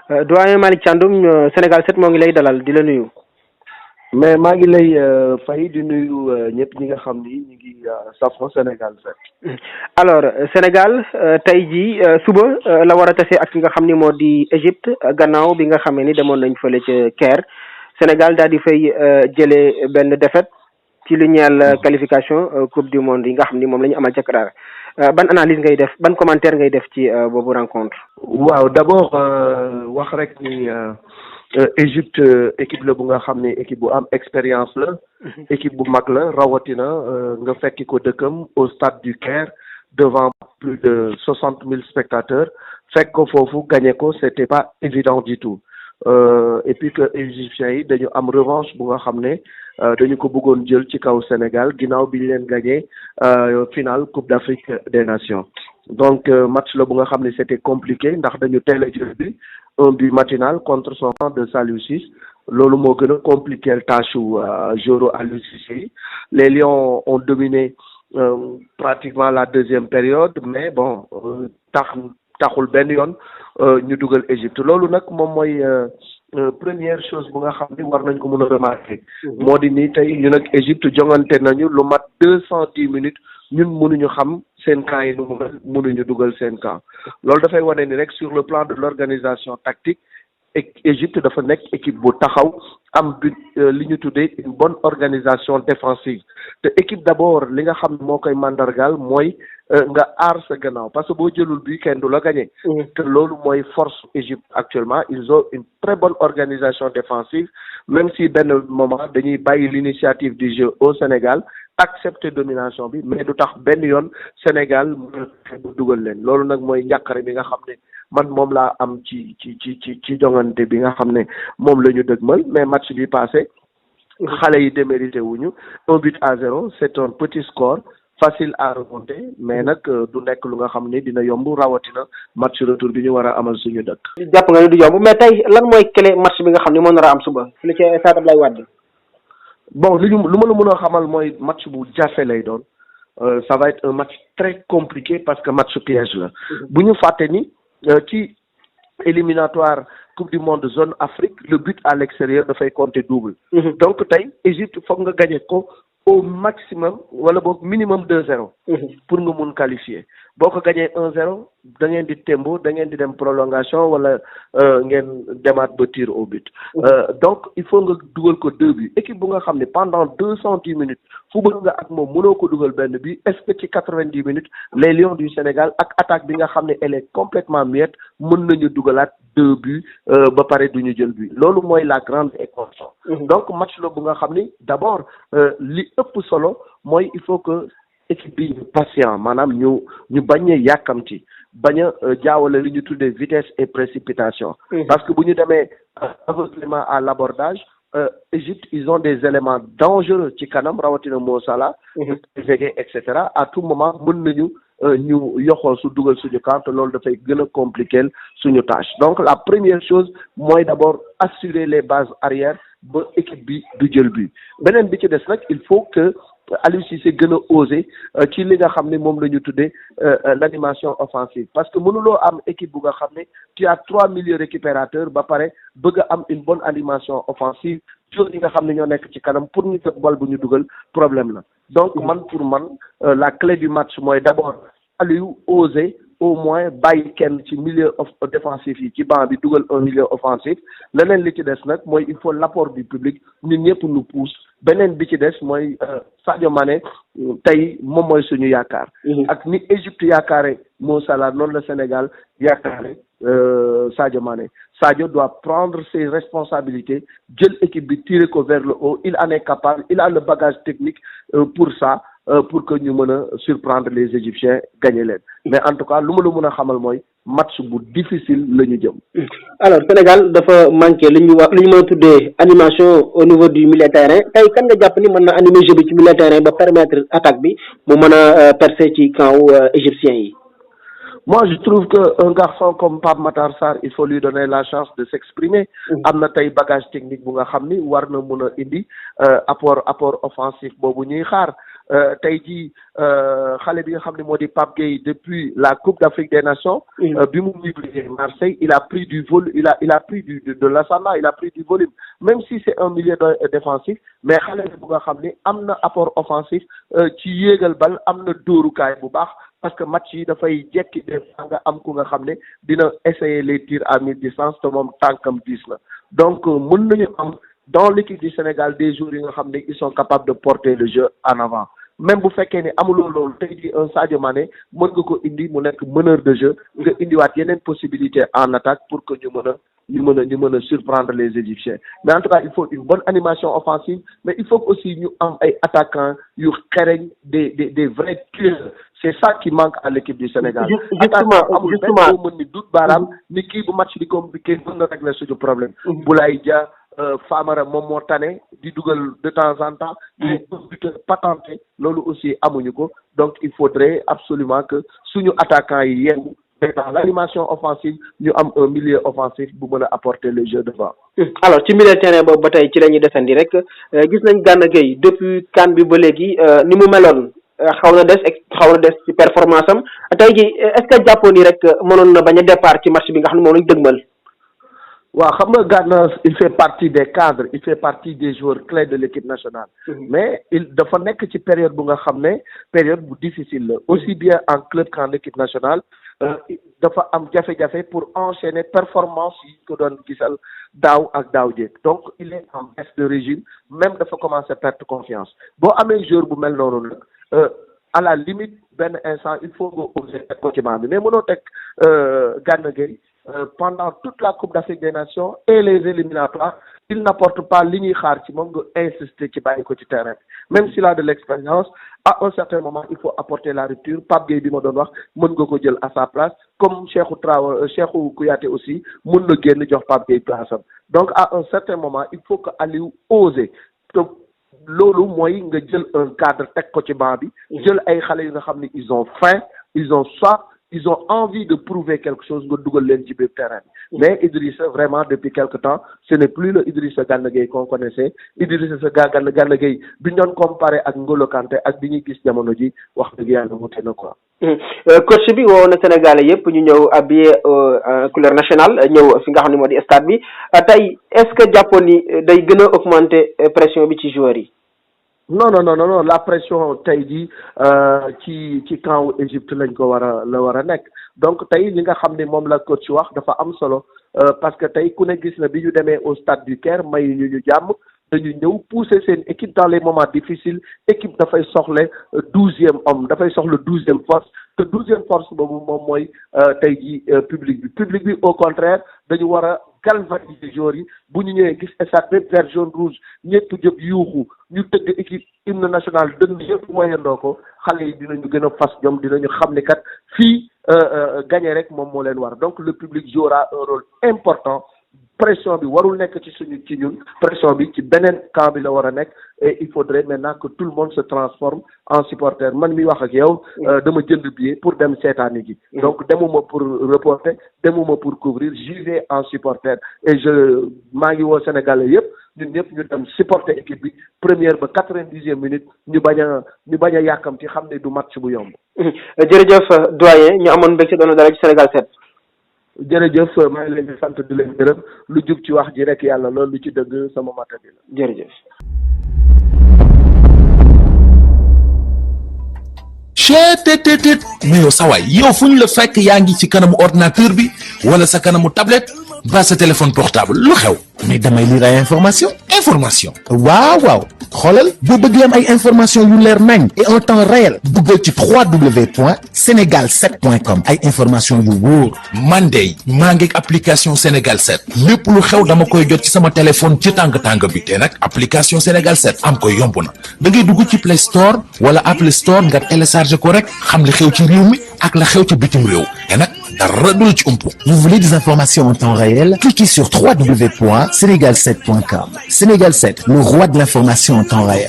doyen Malick Thiandoum Sénégal 7 moo ngi lay dalal di la nuyu. mais maa ngi lay fay di nuyu ñëpp ñi nga xam ni ñu ngi safo Sénégal 7. alors Sénégal tey jii suba la war a tase ak ki nga xam ni moo di Égypte gannaaw bi nga xamee ni demoon nañ fële ca Caire Sénégal daal di fay jëlee benn défaite ci li ñeel qualification coupe du monde yi nga xam ni moom la ñu amal ca Qatar ban analyse ngay def ban commentaire ngay def ci boobu rencontre. waaw d'abord wax rek ni Égypte équipe la bu nga xam ne équipe bu am expérience la. équipe bu mag la rawatina nga fekki ko dëkkam au stade du Caire devant plus de 60 000 spectateurs fekk ko foofu gagné ko c'était pas évident du tout et puis que égyptiens yi dañu am revanche bu nga xam ne dañu ko bëggoon jël ci kaw Sénégal ginnaaw bi ñu leen gagné finale Coupe d'Afrique des Nations donc match la bu nga xam ne c'était compliqué ndax dañu teel a jël bi un but matinal contre son camp de Saliou Ciss loolu moo gën a compliqué tâche Joro Aliou Cissé les Lions ont dominé pratiquement la deuxième période mais bon taxul benn yoon ñu dugal Égypte loolu nag moom mooy première chose bu nga xam ni war nañ ko mën a remarquer moo di ni tey ñun ak Égypte jongante nañu lu mat 210 minutes ñun mënuñu xam seen camp yi nu mu mel mënuñu dugal seen camp loolu dafay wane ni rek sur le plan de l'organisation tactique Égypte dafa nekk équipe bu taxaw am but li ñu tuddee une bonne organisation défensive te équipe d'abord li nga xam ne moo koy mandargaal mooy nga aar sa gannaaw parce que boo jëlul bi kenn du la gagné te loolu mooy force Égypte actuellement ils ont une très bonne organisation défensive même si benn moment dañuy bàyyi l'initiative du jeu au Sénégal accepter domination bi mais du tax benn yoon Sénégal mën a dugal leen loolu nag mooy njàqare bi nga xam ne man moom laa am ci jongante bi nga xam ne moom la ñu dëgmal mais match bi passé xale yi démérité wuñu 1-0 c'est un petit score facile à remonter mais nag du nekk lu nga xam ne dina yomb rawatina match retour bi ñu war a amal suñu dëkk. jàpp nga ne du yomb mais tey lan mooy clé match bi nga xam ne moo nar a am suba fii la ci stade Abdoulaye Wade. bon lu ma la mën a xamal mooy match bu jafe lay doon ça va être un match très compliqué parce que match piège la bu ñu fàtte ni ci éliminatoire coupe du monde zone Afrique le but à l'extérieur dafay compter double donc tey Égypte foog nga gagner ko au maximum wala boog minimum 2-0 pour nga mun qualifier boo ko gagné 1-0 da ngeen di tembo da ngeen di dem prolongation wala ngeen demaat ba tir au but donc il faut nga dugal ko 2 buts équipe bu nga xam ne pendant 210 minutes football nga ak moom mënoo ko dugal benn bi est-ce que ci 90 minutes les Lions du Sénégal ak attaque bi nga xam ne elle est complètement muette mën nañu dugalaat 2 buts ba pare duñu jël but loolu mooy la grande équation donc match la bu nga xam ni d'abord li ëpp solo mooy il faut que équipe bi ñu patient maanaam ñu bañ a yàkkamti bañ a jaawale li ñu tuddee vitesse et précipitation parce que bu ñu demee aveuglément à l'abordage Égypte ils ont des éléments dangereux ci kanam rawatina Mo Salah Trezeguet et cetera à tout moment mën nañu ñu yoxoo su dugal suñu camp te loolu dafay gën a compliquer suñu tâche donc la première chose mooy d'abord assurer les bases arrière ba équipe bi du jël bi beneen bi ci des nag il faut que Aliou Cissé gën a osé ci li nga xam ne moom la ñu tuddee l'animation offensive parce que mënuloo am équipe bu nga xam ne tu as 3 milieux récupérateurs ba pare bëgg a am une bonne animation offensive joueurs yi nga xam ne ñoo nekk ci kanam pour ñu jot bal bu ñu dugal problème la donc pour man la clé du match mooy d'abord Aliou osé au moins bàyyi kenn ci milieu défensif yi ci banc bi dugal un milieu offensif leneen li ci des nag mooy il faut l'apport du public ñun ñëpp nous pousse beneen bi ci des mooy Sadio Mané tey moom mooy suñu yaakaar ak ni Égypte yaakaare Mo Salah noonu la Sénégal yaakaare Sadio Mané Sadio doit prendre ses responsabilités jël équipe bi tirer ko vers le haut il en est capable il a le bagage technique pour ça pour que ñu mën a surprendre les Égyptiens gagner leen mais en tout cas lu ma la mën a xamal mooy match bu difficile la ñu jëm. alors Sénégal dafa manqué li ñu mën a tuddee animation au niveau du milieu terrain tey kan nga jàpp ni mën na animer jeu bi ci milieu terrain ba permettre attaque bi mu mën a percer ci camp égyptien yi. Moi, je trouve qu'un garçon comme Pape Matar Sarr, il faut lui donner la chance de s'exprimer. am na tey bagage technique bu nga xam ni war na mun a indi apport offensif boobu ñuy xaar tey jii xale bi nga xam ne moo di Pape Gueye depuis la Coupe d'Afrique des Nations. bi mu migré Marseille il a pris du vol il a pris de l'ascendant, il a pris du volume même si c'est un milieu défensif mais xale bi bu nga xam ne am na apport offensif ci yéegal bal am na dóorukaay bu baax. parce que match yi dafay jekki def nga am ku nga xam ne dina essayer les tirs à mi-distance te moom tànkam diis la donc mën nañu am dans l'équipe du Sénégal des joueurs yi nga xam ne ils sont capables de porter le jeu en avant même bu fekkee ne amuloo loolu tey jii un Sadio Mané mën nga ko indi mu nekk meneur de jeu nga indiwaat yeneen possibilité en attaque pour que ñu mën a surprendre les Égyptiens mais en tout cas il faut une bonne animation offensive mais il faut aussi ñu am ay attaquants yu xereñ des vrais tueurs c'est ça qui manque à l'équipe du Sénégal. justement amul benn boo mën ni dut baaraam ni kii bu match di compliqué mën na régler suñu problème. Boulaye Dia Famara moom moo tane di dugal de temps en temps. mais buteur patenté loolu aussi amuñu ko donc il faudrait absolument que suñu attaquants yi yeewu dans l'animation offensive ñu am un milieu offensif bu mën a apporter le jeu devant. alors ci milieu terrain boobu ba tey ci la ñuy desandi rek gis nañ Gana Gueye depuis CAN bi ba léegi ni mu meloon. xaw na des ci performance am tey jii est-ce que jàppoon ni rek mënoon na bañ a départ ci match bi nga xam ne moom lañ dëgmal. waaw xam nga Gana il fait partie des cadres il fait partie des joueurs clés de l'équipe nationale. mais il dafa nekk ci période bu nga xam ne période bu difficile la aussi bien en club qu'en équipe nationale dafa am jafe-jafe pour enchaîner performance yi ko doon gisal daaw ak daaw jéeg donc il est en baisse de régime même dafa commencer perdre confiance boo amee joueur bu mel noonu nag. À la limite benn instant il faut nga oser teg ko ci banc bi mais mënoo teg Gana Gueye pendant toute la Coupe d'Afrique des Nations et les éliminatoires il n'apporte pas li ñuy xaar ci moom nga insister ci bàyyi ko ci terrain bi même s'il a de l'expérience à un certain moment il faut apporter la rupture Pape Gueye bi ma doon wax mën nga ko jël à sa place comme Cheikhou Kouyaté aussi mën na génn jox Pape Gueye place am donc à un certain moment il faut que Aliou ose loolu mooy nga jël un cadre teg ko ci banc bi jël ay xale yu nga xam ne ils ont faim ils ont soif ils ont envie de prouver quelque chose nga dugal leen ci biir terrain bi mais Idrissa vraiment depuis quelque temps ce n'est plus le Idrissa Gana Gueye qu'on connaissait Idrissa Gana Gueye bi ñu doon comparé ak N'Golo Kanté ak bi ñuy gis jamono ji wax dëgg yàlla wute na quoi. coach bi woo na Sénégalais yëpp ñu ñëw habillé couleur nationale ñëw fi nga xam ne moo di stade bi tey est-ce que jàppoon ni day gën a augmenter pression bi ci joueurs yi. non la pression tey jii ci camp Égypte lañ ko war a nekk donc tey li nga xam ne moom la coach wax dafa am solo parce que tey ku ne gis na bi ñu demee au stade du Caire may ñu jàmm dañu ñëw pousser seen équipe dans les moments difficiles équipe dafay soxla 12e homme dafay soxla 12e force te 12e force boobu moom mooy tey jii public bi au contraire dañu war a galvaniser joueurs yi bu ñu ñëwee gis stade bépp vert jaune rouge ñëpp jóg yuuxu ñu tëgg équipe hymne national dënn yëpp moyandoo ko xale yi dinañu gën a fas ñoom dinañu xam ne kat fii gagner rek moom moo leen war donc le public jouera un rôle important pression bi warul nekk ci ñun pression bi ci beneen camp bi la war a nekk et il faudrait maintenant que tout le monde se transforme en supporter man mi wax ak yow dama jënd billet pour dem seetaani ji donc demuma pour reporter demuma pour couvrir j'y vais en supporter et maa ngi woo Sénégalais yëpp ñun ñëpp ñu dem supporter équipe bi première ba 90e minute ñu bañ a yàkkam ci xam ne du match bu yomb. jërëjëf doyen ñu amoon mbégte doon dara ci Sénégal 7. jërëjëf maa ngi leen di sant di leen gërëm lu jub ci wax ji rek yàlla loolu lu ci dëgg sama matadi la. jërëjëf. cheetetetet mais yow sawaay yow fu ñu la fekk yaa ngi ci kanamu ordinateur bi wala sa kanamu tablette ba sa téléphone portable lu xew mais damay lire ay information waaw xoolal boo bëggee am ay information yu leer nañ et en temps réel duggal ci www.senegal7.com ay information yu wóor man de maa ngi application Sénégal 7 lépp lu xew dama koy jot ci sama téléphone ci tàng bi te nag application Sénégal 7 am ko yomb na da ngay dugg ci Play Store wala Apple Store nga télécharger ko rek xam li xew ci réew mi ak la xew ci bitim réew te nag dara du la ci umpu. Vous voulez des informations en temps réel? Cliquez sur www.senegal7.com. Sénégal 7, le roi de l'information en temps réel.